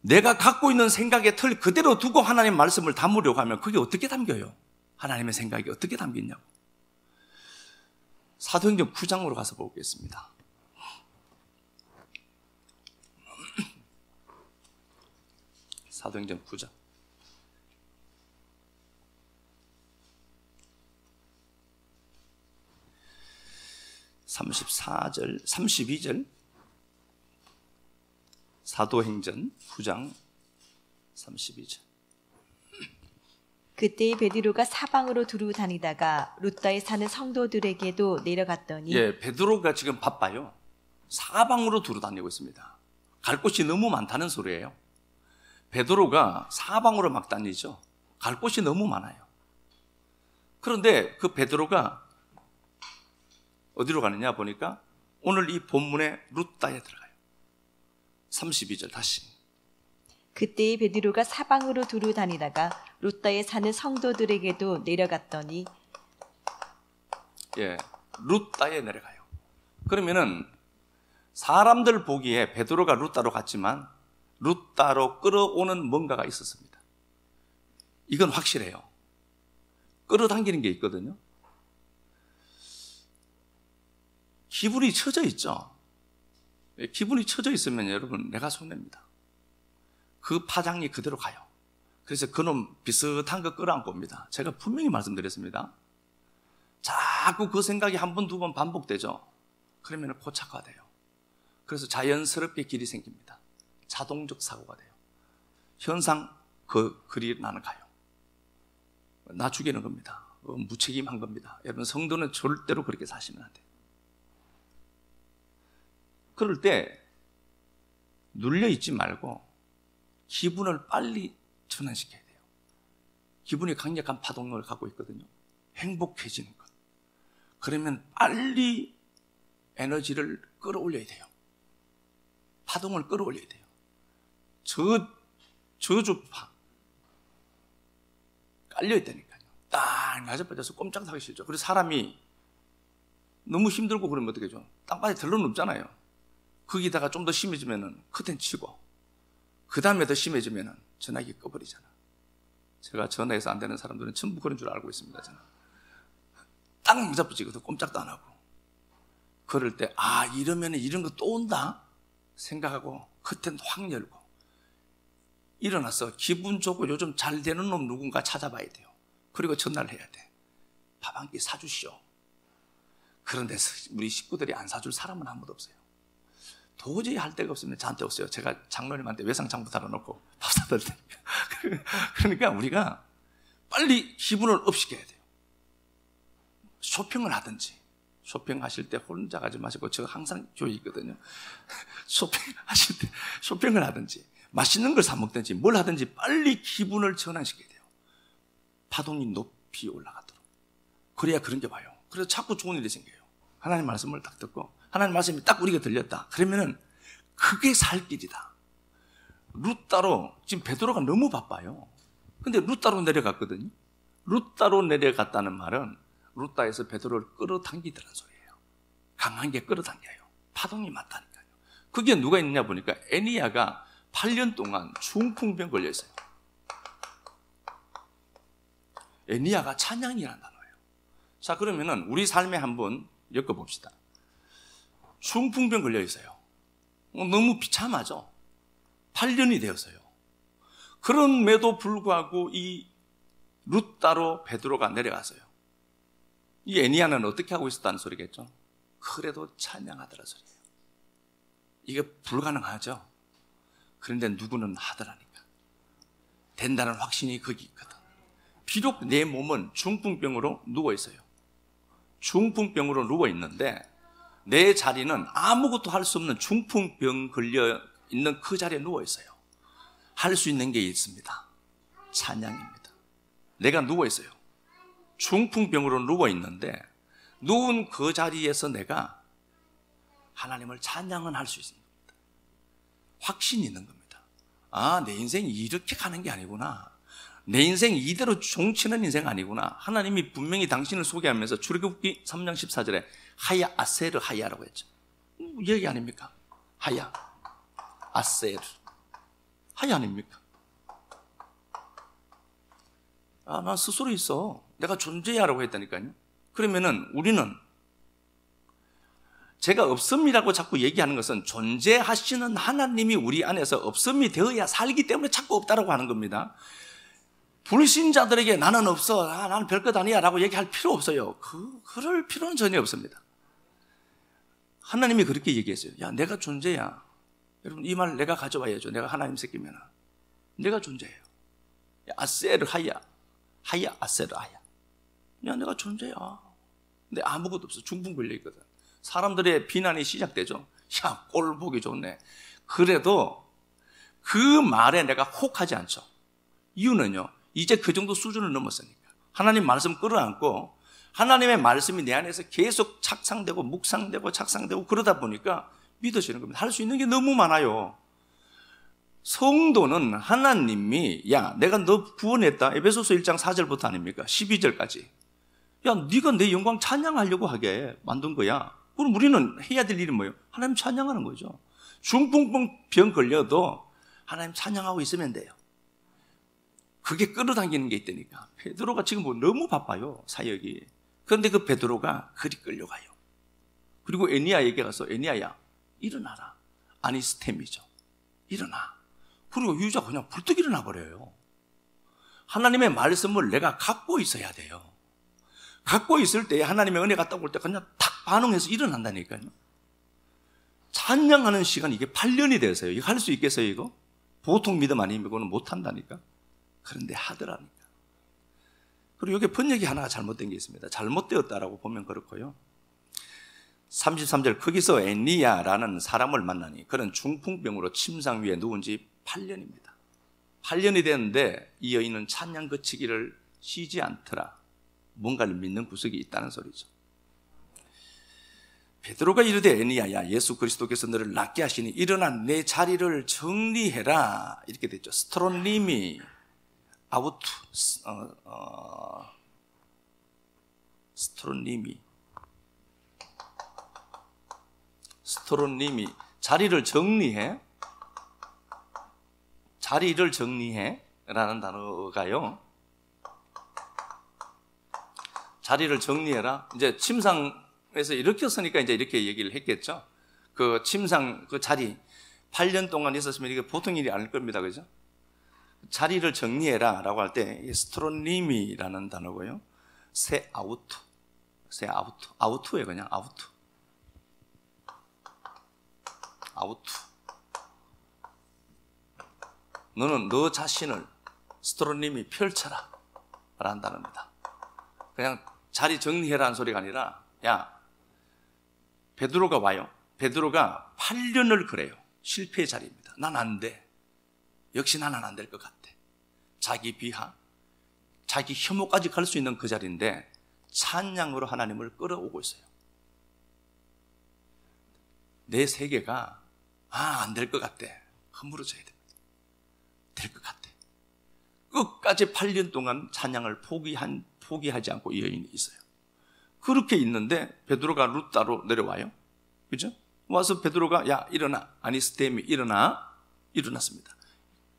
내가 갖고 있는 생각의 틀 그대로 두고 하나님의 말씀을 담으려고 하면 그게 어떻게 담겨요? 하나님의 생각이 어떻게 담겼냐고. 사도행전 9장으로 가서 보겠습니다. 사도행전 9장 34절, 32절. 사도행전 9장 32절. 그때 베드로가 사방으로 두루 다니다가 루다에 사는 성도들에게도 내려갔더니 예, 베드로가 지금 바빠요. 사방으로 두루 다니고 있습니다. 갈 곳이 너무 많다는 소리예요. 베드로가 사방으로 막 다니죠. 갈 곳이 너무 많아요. 그런데 그 베드로가 어디로 가느냐 보니까 오늘 이 본문의 루다에 들어가요. 32절 다시. 그때 베드로가 사방으로 두루 다니다가 루다에 사는 성도들에게도 내려갔더니 예, 루다에 내려가요. 그러면은 사람들 보기에 베드로가 루다로 갔지만 루다로 끌어오는 뭔가가 있었습니다. 이건 확실해요. 끌어당기는 게 있거든요. 기분이 처져 있죠. 기분이 처져 있으면 여러분 내가 손해입니다. 그 파장이 그대로 가요. 그래서 그놈 비슷한 거 끌어안고 옵니다. 제가 분명히 말씀드렸습니다. 자꾸 그 생각이 한 번, 두 번 반복되죠. 그러면 고착화돼요. 그래서 자연스럽게 길이 생깁니다. 자동적 사고가 돼요. 현상 그 글이 나는 가요. 나 죽이는 겁니다. 무책임한 겁니다. 여러분 성도는 절대로 그렇게 사시면 안 돼요. 그럴 때 눌려있지 말고 기분을 빨리 전환시켜야 돼요. 기분이 강력한 파동을 갖고 있거든요. 행복해지는 것. 그러면 빨리 에너지를 끌어올려야 돼요. 파동을 끌어올려야 돼요. 저주파 깔려있다니까요. 딱 낮아빠져서 꼼짝하기 싫죠. 그래서 사람이 너무 힘들고 그러면 어떻게 해줘? 땅바닥에 들러눕잖아요. 거기다가 좀 더 심해지면 커튼 치고 그 다음에 더 심해지면 전화기 꺼버리잖아. 제가 전화해서 안 되는 사람들은 전부 그런 줄 알고 있습니다. 저는 딱 잡아지거든. 꼼짝도 안 하고. 그럴 때 이러면 이런 거 또 온다 생각하고 커튼 확 열고 일어나서 기분 좋고 요즘 잘 되는 놈 누군가 찾아봐야 돼요. 그리고 전화를 해야 돼. 밥 한 끼 사주시오. 그런데 우리 식구들이 안 사줄 사람은 아무도 없어요. 도저히 할 데가 없으면 저한테 오세요. 제가 장로님한테 외상장부 달아놓고 밥 사드릴 테니까. 그러니까 우리가 빨리 기분을 업시켜야 돼요. 쇼핑을 하든지, 쇼핑하실 때 혼자 가지 마시고, 제가 항상 교회 있거든요. 쇼핑하실 때 쇼핑을 하든지, 맛있는 걸 사 먹든지, 뭘 하든지 빨리 기분을 전환시켜야 돼요. 파동이 높이 올라가도록. 그래야 그런 게 와요. 그래서 자꾸 좋은 일이 생겨요. 하나님 말씀을 딱 듣고, 하나님 말씀이 딱 우리가 들렸다. 그러면은 그게 살 길이다. 루다로, 지금 베드로가 너무 바빠요. 근데 루다로 내려갔거든요. 루다로 내려갔다는 말은 루다에서 베드로를 끌어당기더라는 소리예요. 강한 게 끌어당겨요. 파동이 맞다니까요. 그게 누가 있느냐 보니까 에니야가 8년 동안 중풍병 걸려 있어요. 에니야가 찬양이라는 단어예요. 자, 그러면은 우리 삶에 한번 엮어봅시다. 중풍병 걸려 있어요. 너무 비참하죠. 8년이 되었어요. 그럼에도 불구하고 이 루다로 베드로가 내려갔어요. 이 에니야는 어떻게 하고 있었다는 소리겠죠? 그래도 찬양하더라 소리예요. 이게 불가능하죠. 그런데 누구는 하더라니까. 된다는 확신이 거기 있거든. 비록 내 몸은 중풍병으로 누워 있어요. 중풍병으로 누워 있는데 내 자리는 아무것도 할 수 없는 중풍병 걸려 있는 그 자리에 누워 있어요. 할 수 있는 게 있습니다. 찬양입니다. 내가 누워 있어요. 중풍병으로 누워 있는데 누운 그 자리에서 내가 하나님을 찬양은 할 수 있습니다. 확신이 있는 겁니다. 아, 내 인생이 이렇게 가는 게 아니구나. 내 인생 이대로 종치는 인생 아니구나. 하나님이 분명히 당신을 소개하면서 출애굽기 3장 14절에 하야 아세르 하야라고 했죠. 여기 아닙니까? 하야 아세르 하야 아닙니까? 아, 난 스스로 있어. 내가 존재하라고 했다니까요. 그러면은 우리는 제가 없음이라고 자꾸 얘기하는 것은 존재하시는 하나님이 우리 안에서 없음이 되어야 살기 때문에 자꾸 없다라고 하는 겁니다. 불신자들에게 나는 없어, 나는 별것 아니야 라고 얘기할 필요 없어요. 그럴 필요는 전혀 없습니다. 하나님이 그렇게 얘기했어요. 야, 내가 존재야. 여러분, 이 말 내가 가져와야죠. 내가 하나님 새끼면 내가 존재해요. 아세르 하야 아세르 하야. 야, 내가 존재야. 근데 아무것도 없어. 중풍 걸려있거든. 사람들의 비난이 시작되죠. 야, 꼴 보기 좋네. 그래도 그 말에 내가 혹하지 않죠. 이유는요, 이제 그 정도 수준을 넘었으니까. 하나님 말씀 끌어안고 하나님의 말씀이 내 안에서 계속 착상되고 묵상되고 착상되고 그러다 보니까 믿어지는 겁니다. 할 수 있는 게 너무 많아요. 성도는 하나님이 야, 내가 너 구원했다. 에베소서 1장 4절부터 아닙니까? 12절까지. 야, 네가 내 영광 찬양하려고 하게 만든 거야. 그럼 우리는 해야 될 일이 뭐예요? 하나님 찬양하는 거죠. 중풍병 걸려도 하나님 찬양하고 있으면 돼요. 그게 끌어당기는 게 있다니까. 베드로가 지금 뭐 너무 바빠요, 사역이. 그런데 그 베드로가 그리 끌려가요. 그리고 에니야에게 가서 에니야야, 일어나라. 아니스템이죠. 일어나. 그리고 유자가 그냥 불뚝 일어나 버려요. 하나님의 말씀을 내가 갖고 있어야 돼요. 갖고 있을 때 하나님의 은혜가 딱 올 때 그냥 탁 반응해서 일어난다니까요. 찬양하는 시간 이게 8년이 돼서요. 이거 할 수 있겠어요, 이거? 보통 믿음 아니면 이거는 못 한다니까. 그런데 하더라니까. 그리고 여기 번역이 하나가 잘못된 게 있습니다. 잘못되었다라고 보면 그렇고요. 33절, 거기서 엘리야라는 사람을 만나니 그는 중풍병으로 침상 위에 누운 지 8년입니다. 8년이 됐는데 이 여인은 찬양 그치기를 쉬지 않더라. 뭔가를 믿는 구석이 있다는 소리죠. 베드로가 이르되 엘리야야, 예수 그리스도께서 너를 낫게 하시니 일어나 내 자리를 정리해라. 이렇게 됐죠. 스트론님이 아우트, 스트론님이 자리를 정리해. 자리를 정리해 라는 단어가요. 자리를 정리해라. 이제 침상에서 이렇게 쓰니까 이제 이렇게 얘기를 했겠죠. 그 침상 그 자리 8년 동안 있었으면 이게 보통 일이 아닐 겁니다. 그죠? 자리를 정리해라 라고 할 때 스트로님이라는 단어고요. 아우트예요. 그냥 아우트. 너는 너 자신을 스트로님이 펼쳐라 라는 단어입니다. 그냥 자리 정리해라는 소리가 아니라 야, 베드로가 와요. 베드로가 8년을 그래요. 실패의 자리입니다. 난 안 돼. 역시 나는 안 될 것 같아. 자기 비하, 자기 혐오까지 갈 수 있는 그 자리인데 찬양으로 하나님을 끌어오고 있어요. 내 세계가 안 될 것 같아. 허물어져야 됩니다. 될 것 같아. 끝까지 8년 동안 찬양을 포기하지 않고 이 여인이 있어요. 그렇게 있는데 베드로가 루따로 내려와요. 그죠? 와서 베드로가 야, 일어나. 아니스템이 일어나. 일어났습니다.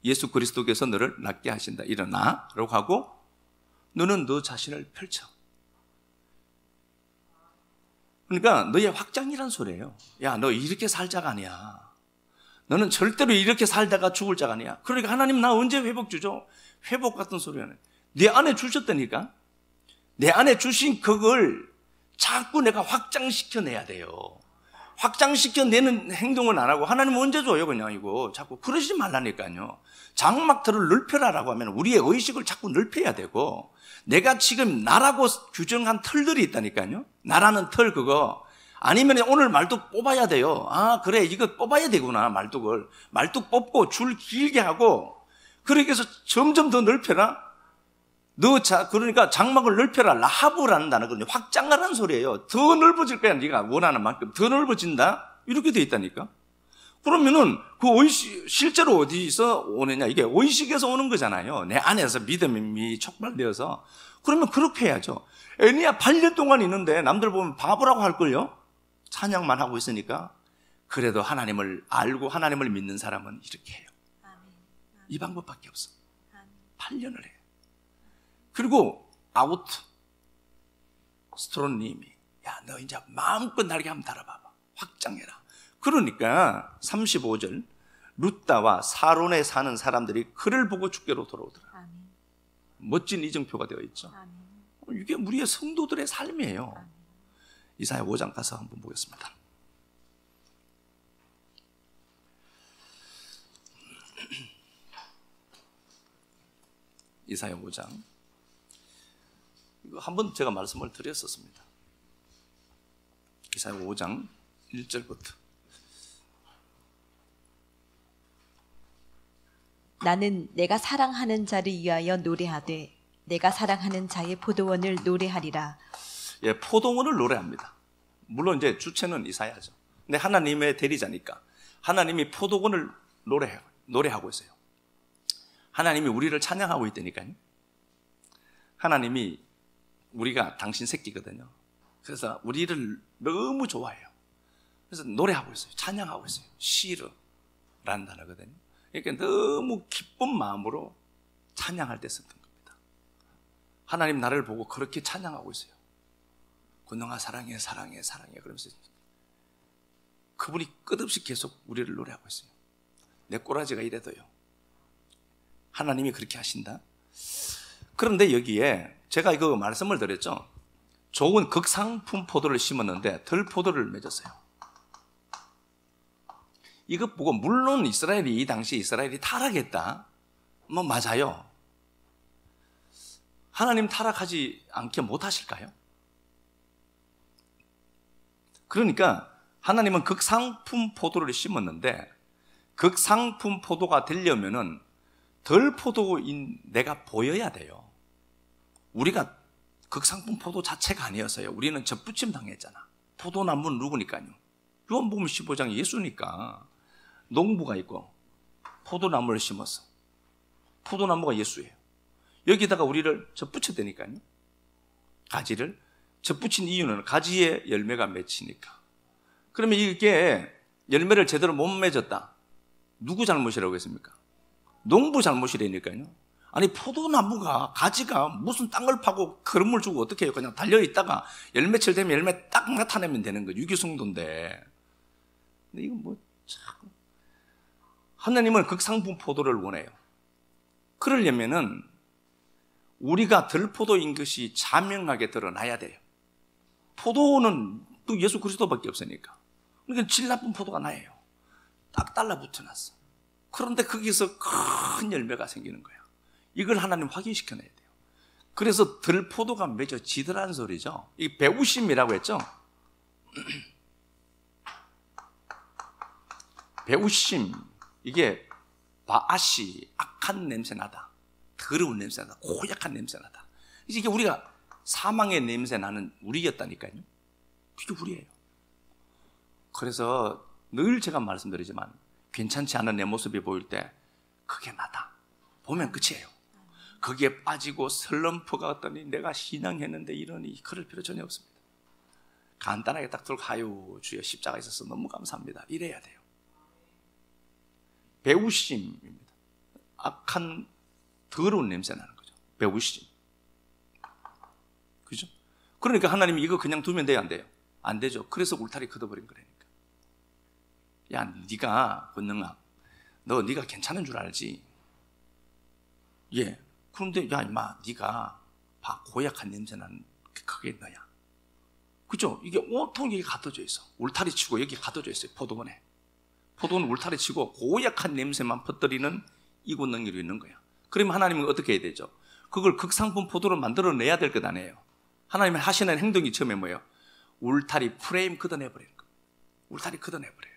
예수 그리스도께서 너를 낫게 하신다. 일어나. 라고 하고 너는 너 자신을 펼쳐. 그러니까 너의 확장이란 소리예요. 야, 너 이렇게 살 자가 아니야. 너는 절대로 이렇게 살다가 죽을 자가 아니야. 그러니까 하나님 나 언제 회복 주죠? 회복 같은 소리는 내 안에 주셨다니까. 내 안에 주신 그걸 자꾸 내가 확장시켜내야 돼요. 확장시켜내는 행동은 안 하고 하나님 언제 줘요? 그냥 이거 자꾸 그러지 말라니까요. 장막틀을 넓혀라라고 하면 우리의 의식을 자꾸 넓혀야 되고, 내가 지금 나라고 규정한 틀들이 있다니까요. 나라는 틀 그거 아니면 오늘 말뚝 뽑아야 돼요. 아 그래 이거 뽑아야 되구나. 말뚝 뽑고 줄 길게 하고 그렇게 해서 점점 더 넓혀라. 그러니까 장막을 넓혀라. 라하브라는 단어거든요. 확장하라는 소리예요. 더 넓어질 거야. 네가 원하는 만큼 더 넓어진다. 이렇게 돼 있다니까. 그러면은 그 의식, 실제로 어디서 오느냐? 이게 의식에서 오는 거잖아요. 내 안에서 믿음이 촉발되어서. 그러면 그렇게 해야죠. 애니야 8년 동안 있는데 남들 보면 바보라고 할걸요? 찬양만 하고 있으니까. 그래도 하나님을 알고 하나님을 믿는 사람은 이렇게 해요. 이 방법밖에 없어. 8년을 해요. 그리고 스트론님이 야, 너 이제 마음껏 날개 한번 달아봐봐. 확장해라. 그러니까 35절 룻다와 사론에 사는 사람들이 그를 보고 주께로 돌아오더라. 아멘. 멋진 이정표가 되어 있죠. 아멘. 이게 우리의 성도들의 삶이에요. 아멘. 이사야 5장 가서 한번 보겠습니다. 이사야 5장. 이거 한번 제가 말씀을 드렸었습니다. 이사야 5장 1절부터. 나는 내가 사랑하는 자를 위하여 노래하되 내가 사랑하는 자의 포도원을 노래하리라. 예, 포도원을 노래합니다. 물론 이제 주체는 이사야죠. 근데 하나님의 대리자니까 하나님이 포도원을 노래하고 있어요. 하나님이 우리를 찬양하고 있다니까요. 하나님이 우리가 당신 새끼거든요. 그래서 우리를 너무 좋아해요. 그래서 노래하고 있어요. 찬양하고 있어요. 시르라는 단어거든요. 그러니까 너무 기쁜 마음으로 찬양할 때 썼던 겁니다. 하나님 나를 보고 그렇게 찬양하고 있어요. 권능아 사랑해 사랑해 사랑해 그러면서 그분이 끝없이 계속 우리를 노래하고 있어요. 내 꼬라지가 이래도요. 하나님이 그렇게 하신다. 그런데 여기에 제가 이거 말씀을 드렸죠. 좋은 극상품 포도를 심었는데 덜 포도를 맺었어요. 이것 보고 물론 이스라엘이 이 당시 이스라엘이 타락했다. 뭐 맞아요. 하나님 타락하지 않게 못하실까요? 그러니까 하나님은 극상품 포도를 심었는데 극상품 포도가 되려면은 덜 포도인 내가 보여야 돼요. 우리가 극상품 포도 자체가 아니었어요. 우리는 접붙임 당했잖아. 포도나무는 누구니까요? 요한복음 15장 예수니까. 농부가 있고 포도나무를 심었어. 포도나무가 예수예요. 여기다가 우리를 접붙였다니까요. 가지를 접붙인 이유는 가지에 열매가 맺히니까. 그러면 이게 열매를 제대로 못 맺었다. 누구 잘못이라고 했습니까? 농부 잘못이라니까요. 아니 포도나무가 가지가 무슨 땅을 파고 그름을 주고 어떻게 해요? 그냥 달려있다가 열매철 되면 열매 딱 나타내면 되는 거예요. 유기성도인데. 근데 이건 뭐 참. 하나님은 극상품 포도를 원해요. 그러려면은 우리가 덜포도인 것이 자명하게 드러나야 돼요. 포도는 또 예수 그리스도밖에 없으니까. 그러니까 질 나쁜 포도가 나예요. 딱 달라붙어놨어. 그런데 거기서 큰 열매가 생기는 거야. 이걸 하나님 확인시켜내야 돼요. 그래서 들포도가 맺어지더라는 소리죠. 이 배우심이라고 했죠. 배우심, 이게 바아시, 악한 냄새 나다, 더러운 냄새 나다, 고약한 냄새 나다. 이게 우리가 사망의 냄새 나는 우리였다니까요. 그게 우리예요. 그래서 늘 제가 말씀드리지만 괜찮지 않은 내 모습이 보일 때 그게 나다. 보면 끝이에요. 거기에 빠지고 슬럼프가 왔더니 내가 신앙했는데 이러니 그럴 필요 전혀 없습니다. 간단하게 딱 들고 아유 주여 십자가 있어서 너무 감사합니다. 이래야 돼요. 배우심입니다. 악한 더러운 냄새 나는 거죠. 배우심. 그죠? 그러니까 하나님이 이거 그냥 두면 돼요, 안 돼요? 안 되죠. 그래서 울타리 걷어버린 거라니까. 야, 네가 권능아, 네가 괜찮은 줄 알지? 예. 그런데 야, 임마, 네가 고약한 냄새 나는 그게 너야. 그죠? 이게 온통 여기 가둬져 있어. 울타리 치고 여기 가둬져 있어요. 포도원에. 포도원 울타리 치고 고약한 냄새만 퍼뜨리는 이 권능이 있는 거야. 그러면 하나님은 어떻게 해야 되죠? 그걸 극상품 포도로 만들어내야 될 것 아니에요. 하나님이 하시는 행동이 처음에 뭐예요? 울타리 프레임 걷어내버리는 거예요. 울타리 걷어내버려요.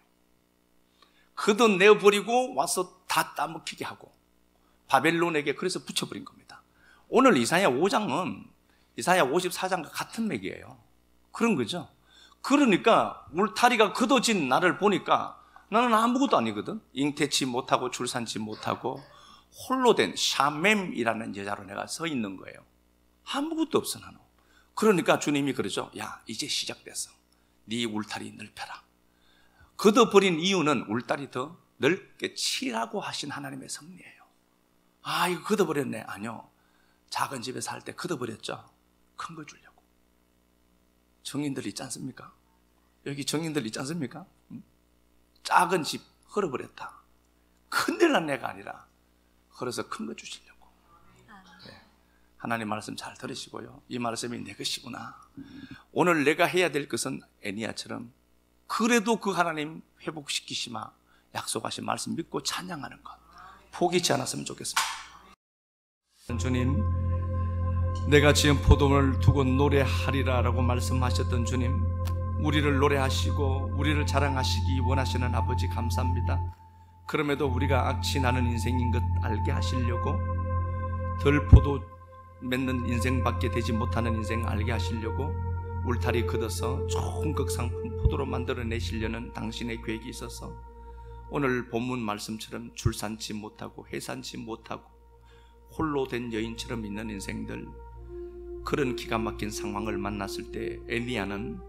걷어내버리고 와서 다 따먹히게 하고 바벨론에게 그래서 붙여버린 겁니다. 오늘 이사야 5장은 이사야 54장과 같은 맥이에요. 그런 거죠. 그러니까 울타리가 걷어진 나를 보니까 나는 아무것도 아니거든. 잉태치 못하고 출산치 못하고 홀로 된 샤맴이라는 여자로 내가 서 있는 거예요. 아무것도 없어 나는. 그러니까 주님이 그러죠. 야, 이제 시작됐어. 네 울타리 넓혀라. 걷어버린 이유는 울타리 더 넓게 치라고 하신 하나님의 섭리예요. 아, 이거 걷어버렸네. 아니요. 작은 집에 살 때 걷어버렸죠. 큰 거 주려고. 정인들 있지 않습니까? 여기 정인들 있지 않습니까? 작은 집 헐어버렸다. 큰일 난 애가 아니라 헐어서 큰 거 주시려고. 네. 하나님 말씀 잘 들으시고요. 이 말씀이 내 것이구나. 오늘 내가 해야 될 것은 애니야처럼 그래도 그 하나님 회복시키시마 약속하신 말씀 믿고 찬양하는 것. 포기치 않았으면 좋겠습니다. 주님, 내가 지은 포도를 두고 노래하리라 라고 말씀하셨던 주님, 우리를 노래하시고 우리를 자랑하시기 원하시는 아버지 감사합니다. 그럼에도 우리가 악취 나는 인생인 것 알게 하시려고, 덜 포도 맺는 인생밖에 되지 못하는 인생 알게 하시려고 울타리 걷어서 좋은 극상품 포도로 만들어내시려는 당신의 계획이 있어서 오늘 본문 말씀처럼 출산치 못하고 해산치 못하고 홀로 된 여인처럼 있는 인생들, 그런 기가 막힌 상황을 만났을 때 애니야는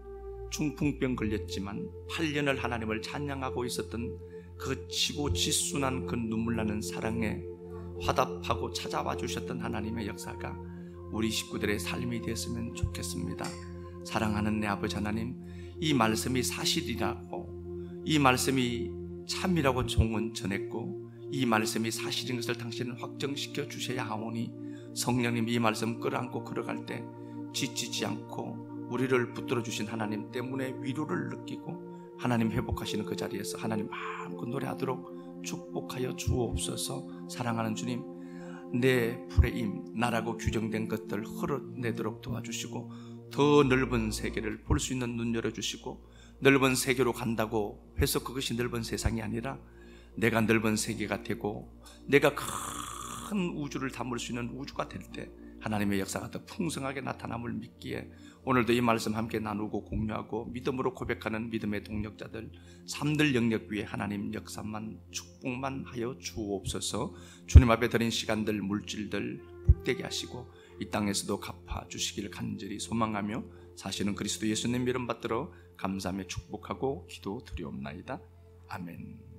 중풍병 걸렸지만 8년을 하나님을 찬양하고 있었던 그 치고지순한 그 눈물 나는 사랑에 화답하고 찾아와 주셨던 하나님의 역사가 우리 식구들의 삶이 되었으면 좋겠습니다. 사랑하는 내 아버지 하나님, 이 말씀이 사실이라고, 이 말씀이 참이라고 종은 전했고 이 말씀이 사실인 것을 당신은 확정시켜 주셔야 하오니, 성령님 이 말씀 끌어안고 걸어갈 때 지치지 않고 우리를 붙들어 주신 하나님 때문에 위로를 느끼고 하나님 회복하시는 그 자리에서 하나님 마음껏 노래하도록 축복하여 주옵소서. 사랑하는 주님, 내 프레임, 나라고 규정된 것들 흘러내도록 도와주시고 더 넓은 세계를 볼 수 있는 눈 열어주시고, 넓은 세계로 간다고 해서 그것이 넓은 세상이 아니라 내가 넓은 세계가 되고 내가 큰 우주를 담을 수 있는 우주가 될 때 하나님의 역사가 더 풍성하게 나타남을 믿기에 오늘도 이 말씀 함께 나누고 공유하고 믿음으로 고백하는 믿음의 동력자들, 삶들 영역 위에 하나님 역사만 축복만 하여 주옵소서. 주님 앞에 드린 시간들, 물질들 복되게 하시고 이 땅에서도 갚아주시기를 간절히 소망하며 사실은 그리스도 예수님 이름 받들어 감사하며 축복하고 기도 드리옵나이다. 아멘.